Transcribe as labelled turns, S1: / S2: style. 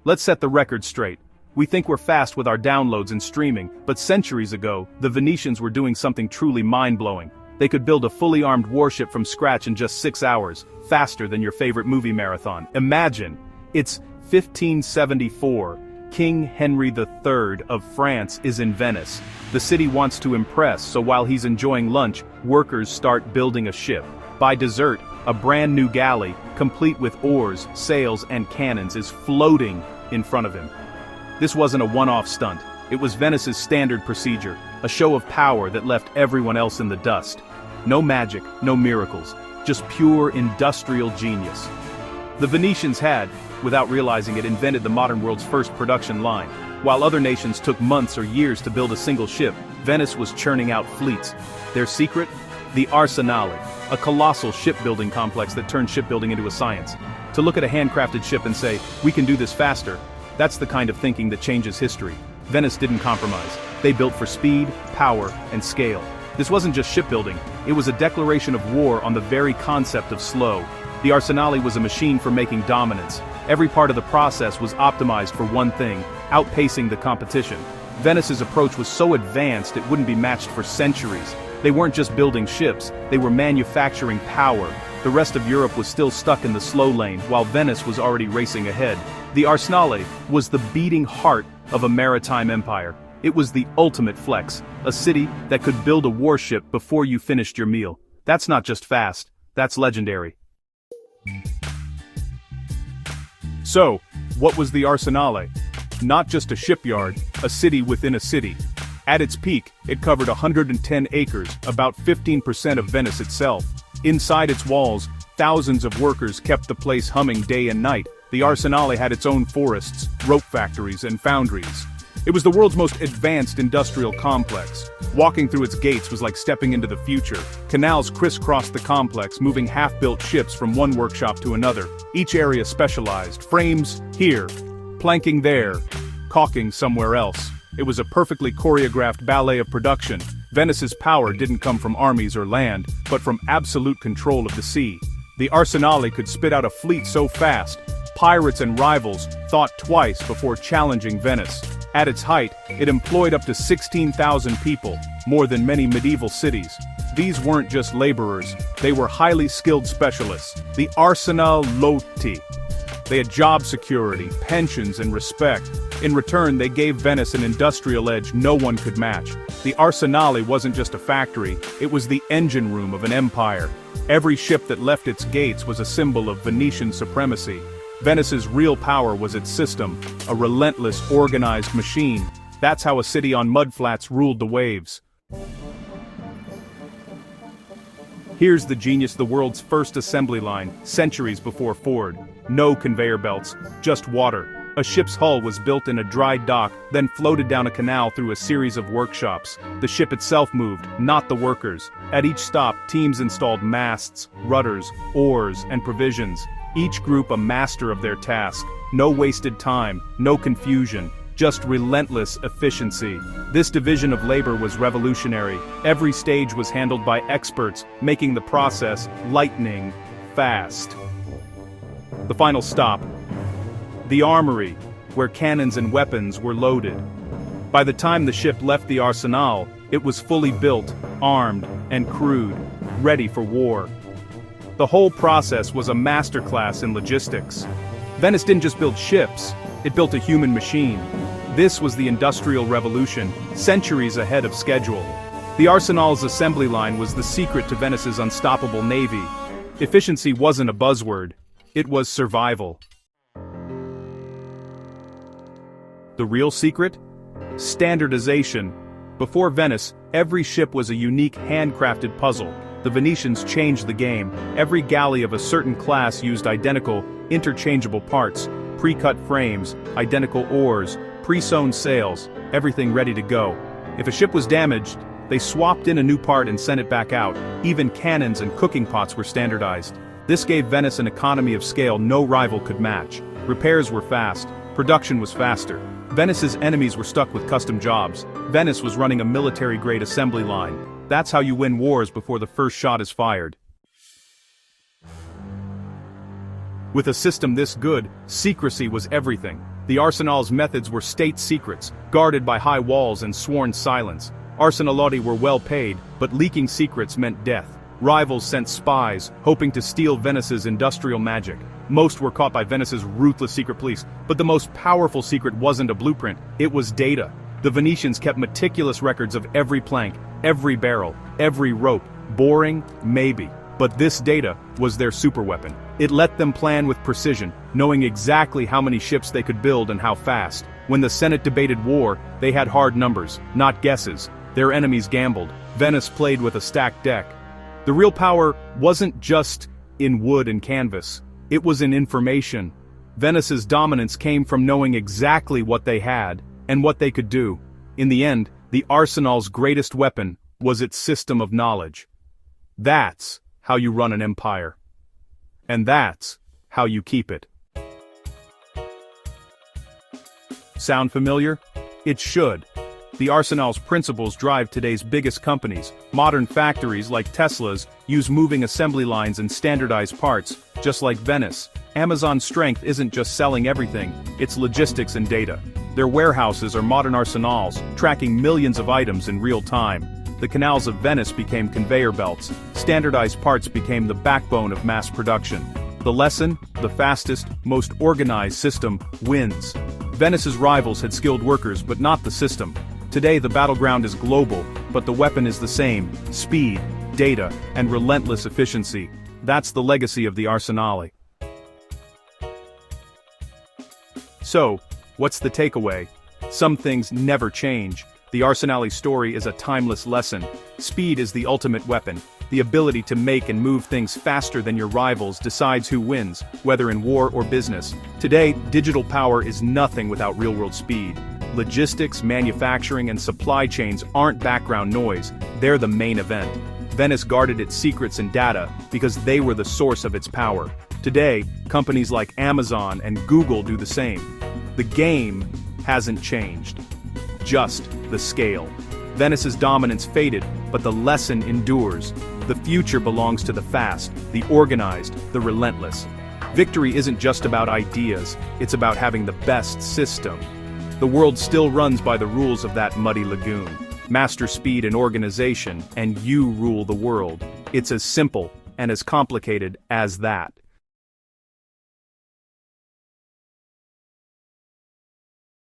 S1: Let's set the record straight. We think we're fast with our downloads and streaming, but centuries ago, the Venetians were doing something truly mind-blowing. They could build a fully armed warship from scratch in just 6 hours, faster than your favorite movie marathon. Imagine! It's 1574. King Henry III of France is in Venice. The city wants to impress, so while he's enjoying lunch, workers start building a ship. By dessert, a brand new galley, complete with oars, sails, and cannons, is floating in front of him. This wasn't a one-off stunt. It was Venice's standard procedure, a show of power that left everyone else in the dust. No magic, no miracles, just pure industrial genius. The Venetians had, without realizing it, invented the modern world's first production line. While other nations took months or years to build a single ship, Venice was churning out fleets. Their secret? The Arsenale, a colossal shipbuilding complex that turned shipbuilding into a science. To look at a handcrafted ship and say, "We can do this faster," that's the kind of thinking that changes history. Venice didn't compromise. They built for speed, power, and scale. This wasn't just shipbuilding, it was a declaration of war on the very concept of slow. The Arsenale was a machine for making dominance. Every part of the process was optimized for one thing: outpacing the competition. Venice's approach was so advanced it wouldn't be matched for centuries. They weren't just building ships, they were manufacturing power. The rest of Europe was still stuck in the slow lane, while Venice was already racing ahead. The Arsenale was the beating heart of a maritime empire. It was the ultimate flex, a city that could build a warship before you finished your meal. That's not just fast, that's legendary. So, what was the Arsenale? Not just a shipyard, a city within a city. At its peak, it covered 110 acres, about 15% of Venice itself. Inside its walls, thousands of workers kept the place humming day and night. The Arsenale had its own forests, rope factories, and foundries. It was the world's most advanced industrial complex. Walking through its gates was like stepping into the future. Canals crisscrossed the complex, moving half-built ships from one workshop to another. Each area specialized: frames here, planking there, caulking somewhere else. It was a perfectly choreographed ballet of production. Venice's power didn't come from armies or land, but from absolute control of the sea. The Arsenale could spit out a fleet so fast, pirates and rivals thought twice before challenging Venice. At its height, it employed up to 16,000 people, more than many medieval cities. These weren't just laborers, they were highly skilled specialists, the Arsenal Lotti. They had job security, pensions, and respect. In return, they gave Venice an industrial edge no one could match. The Arsenale wasn't just a factory, it was the engine room of an empire. Every ship that left its gates was a symbol of Venetian supremacy. Venice's real power was its system, a relentless, organized machine. That's how a city on mudflats ruled the waves. Here's the genius: the world's first assembly line, centuries before Ford. No conveyor belts, just water. A ship's hull was built in a dry dock, then floated down a canal through a series of workshops. The ship itself moved, not the workers. At each stop, teams installed masts, rudders, oars, and provisions. Each group a master of their task. No wasted time, no confusion, just relentless efficiency. This division of labor was revolutionary. Every stage was handled by experts, making the process lightning fast. The final stop: the armory, where cannons and weapons were loaded. By the time the ship left the Arsenal, it was fully built, armed, and crewed, ready for war. The whole process was a masterclass in logistics. Venice didn't just build ships, it built a human machine. This was the Industrial Revolution, centuries ahead of schedule. The Arsenal's assembly line was the secret to Venice's unstoppable navy. Efficiency wasn't a buzzword, it was survival. The real secret? Standardization. Before Venice, every ship was a unique handcrafted puzzle. The Venetians changed the game. Every galley of a certain class used identical, interchangeable parts, pre-cut frames, identical oars, pre-sewn sails, everything ready to go. If a ship was damaged, they swapped in a new part and sent it back out. Even cannons and cooking pots were standardized. This gave Venice an economy of scale no rival could match. Repairs were fast, production was faster. Venice's enemies were stuck with custom jobs. Venice was running a military-grade assembly line. That's how you win wars before the first shot is fired. With a system this good, secrecy was everything. The arsenal's methods were state secrets, guarded by high walls and sworn silence. Arsenalotti were well paid, but leaking secrets meant death. Rivals sent spies, hoping to steal Venice's industrial magic. Most were caught by Venice's ruthless secret police, but the most powerful secret wasn't a blueprint, it was data. The Venetians kept meticulous records of every plank, every barrel, every rope. Boring? Maybe. But this data was their superweapon. It let them plan with precision, knowing exactly how many ships they could build and how fast. When the Senate debated war, they had hard numbers, not guesses. Their enemies gambled. Venice played with a stacked deck. The real power wasn't just in wood and canvas. It was in information. Venice's dominance came from knowing exactly what they had and what they could do. In the end, the arsenal's greatest weapon was its system of knowledge. That's how you run an empire. And that's how you keep it. Sound familiar? It should. The arsenal's principles drive today's biggest companies. Modern factories like Tesla's use moving assembly lines and standardized parts, just like Venice. Amazon's strength isn't just selling everything, it's logistics and data. Their warehouses are modern arsenals, tracking millions of items in real time. The canals of Venice became conveyor belts. Standardized parts became the backbone of mass production. The lesson? The fastest, most organized system wins. Venice's rivals had skilled workers, but not the system. Today the battleground is global, but the weapon is the same: speed, data, and relentless efficiency. That's the legacy of the Arsenale. So, what's the takeaway? Some things never change. The Arsenale's story is a timeless lesson. Speed is the ultimate weapon. The ability to make and move things faster than your rivals decides who wins, whether in war or business. Today, digital power is nothing without real-world speed. Logistics, manufacturing, and supply chains aren't background noise, they're the main event. Venice guarded its secrets and data because they were the source of its power. Today, companies like Amazon and Google do the same. The game hasn't changed, just the scale. Venice's dominance faded, but the lesson endures. The future belongs to the fast, the organized, the relentless. Victory isn't just about ideas, it's about having the best system. The world still runs by the rules of that muddy lagoon. Master speed and organization, and you rule the world. It's as simple and as complicated as that.